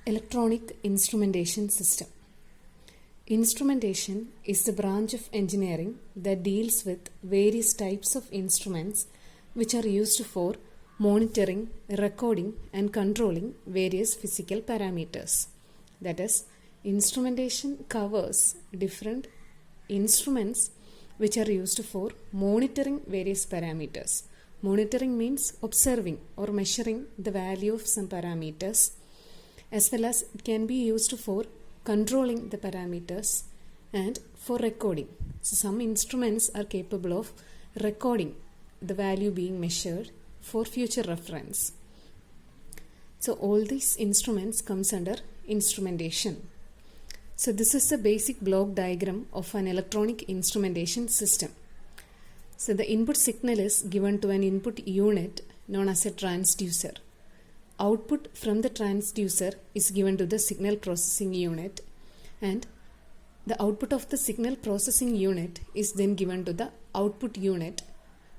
Electronic Instrumentation System. Instrumentation is the branch of engineering that deals with various types of instruments which are used for monitoring, recording, and controlling various physical parameters. That is, instrumentation covers different instruments which are used for monitoring various parameters. Monitoring means observing or measuring the value of some parameters, as well as it can be used for controlling the parameters and for recording. So some instruments are capable of recording the value being measured for future reference. So all these instruments comes under instrumentation. So this is the basic block diagram of an electronic instrumentation system. So the input signal is given to an input unit known as a transducer. Output from the transducer is given to the signal processing unit, and the output of the signal processing unit is then given to the output unit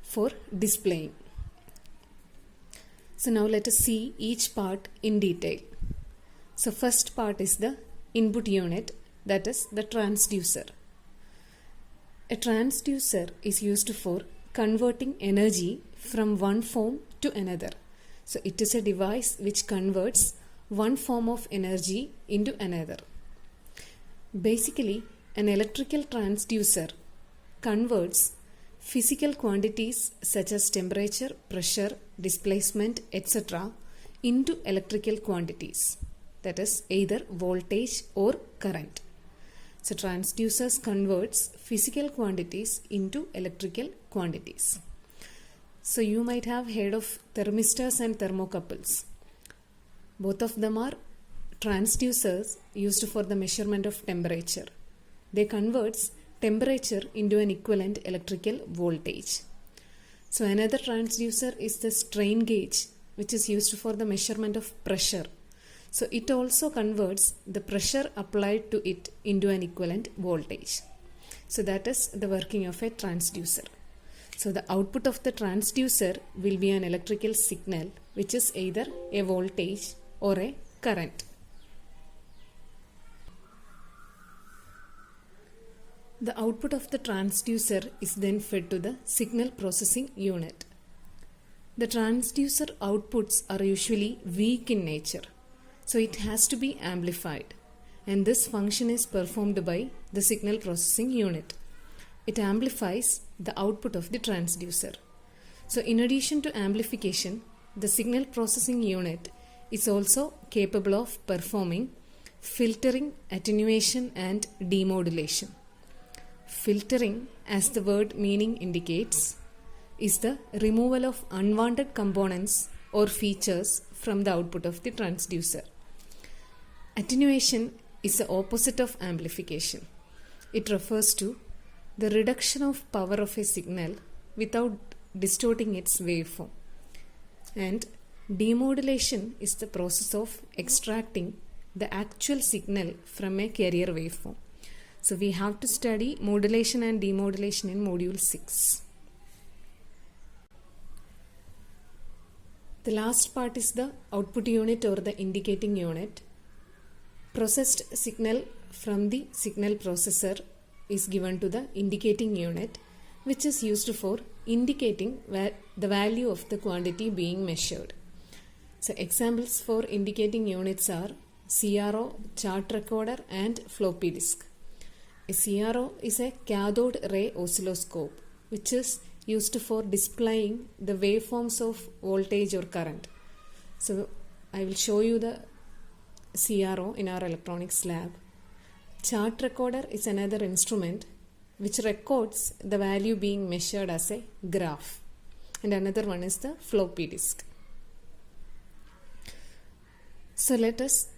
for displaying. So now let us see each part in detail. So first part is the input unit, that is the transducer. A transducer is used for converting energy from one form to another. So it is a device which converts one form of energy into another. Basically, an electrical transducer converts physical quantities such as temperature, pressure, displacement, etc. into electrical quantities, that is either voltage or current. So transducers converts physical quantities into electrical quantities. So you might have heard of thermistors and thermocouples. Both of them are transducers used for the measurement of temperature. They converts temperature into an equivalent electrical voltage. So another transducer is the strain gauge, which is used for the measurement of pressure. So it also converts the pressure applied to it into an equivalent voltage. So that is the working of a transducer. So the output of the transducer will be an electrical signal, which is either a voltage or a current. The output of the transducer is then fed to the signal processing unit. The transducer outputs are usually weak in nature, so it has to be amplified, and this function is performed by the signal processing unit. It amplifies the output of the transducer. So in addition to amplification, the signal processing unit is also capable of performing filtering, attenuation, and demodulation. Filtering, as the word meaning indicates, is the removal of unwanted components or features from the output of the transducer. Attenuation is the opposite of amplification. It refers to the reduction of power of a signal without distorting its waveform. And demodulation is the process of extracting the actual signal from a carrier waveform. So we have to study modulation and demodulation in module 6. The last part is the output unit or the indicating unit. Processed signal from the signal processor is given to the indicating unit, which is used for indicating the value of the quantity being measured. So examples for indicating units are CRO, chart recorder, and floppy disk. A CRO is a cathode ray oscilloscope, which is used for displaying the waveforms of voltage or current. So I will show you the CRO in our electronics lab. Chart recorder is another instrument which records the value being measured as a graph. And another one is the floppy disk. So let us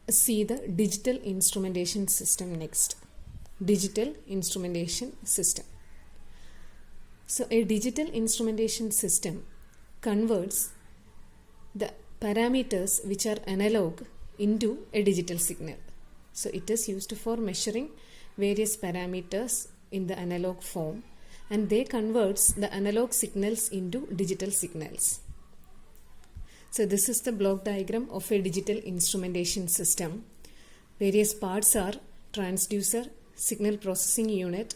see the digital instrumentation system next. Digital instrumentation system. So a digital instrumentation system converts the parameters which are analog into a digital signal. So it is used for measuring various parameters in the analog form, and they converts the analog signals into digital signals. So this is the block diagram of a digital instrumentation system. Various parts are transducer, signal processing unit,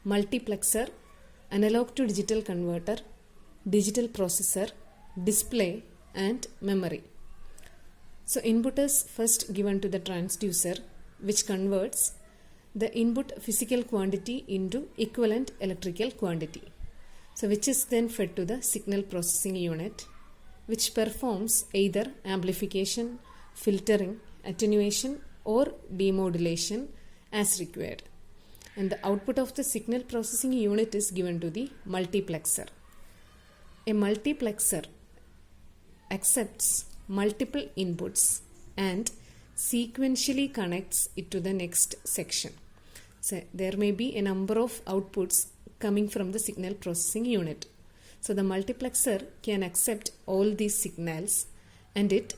multiplexer, analog to digital converter, digital processor, display and memory. So input is first given to the transducer, which converts the input physical quantity into equivalent electrical quantity. So which is then fed to the signal processing unit, which performs either amplification, filtering, attenuation or demodulation as required. And the output of the signal processing unit is given to the multiplexer. A multiplexer accepts multiple inputs and sequentially connects it to the next section. So there may be a number of outputs coming from the signal processing unit. So the multiplexer can accept all these signals and it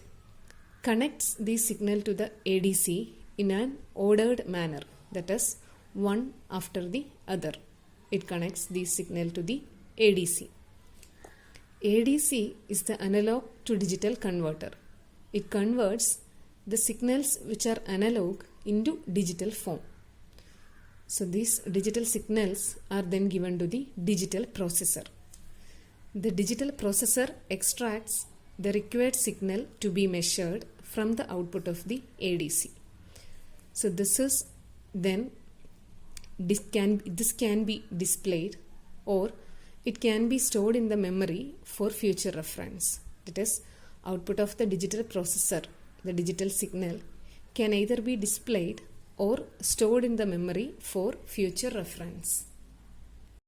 connects the signal to the ADC in an ordered manner, that is one after the other. It connects the signal to the ADC. ADC is the analog to digital converter. It converts the signals which are analog into digital form. So these digital signals are then given to the digital processor. The digital processor extracts the required signal to be measured from the output of the ADC. So this can be displayed or it can be stored in the memory for future reference. That is, output of the digital processor, the digital signal, can either be displayed or stored in the memory for future reference.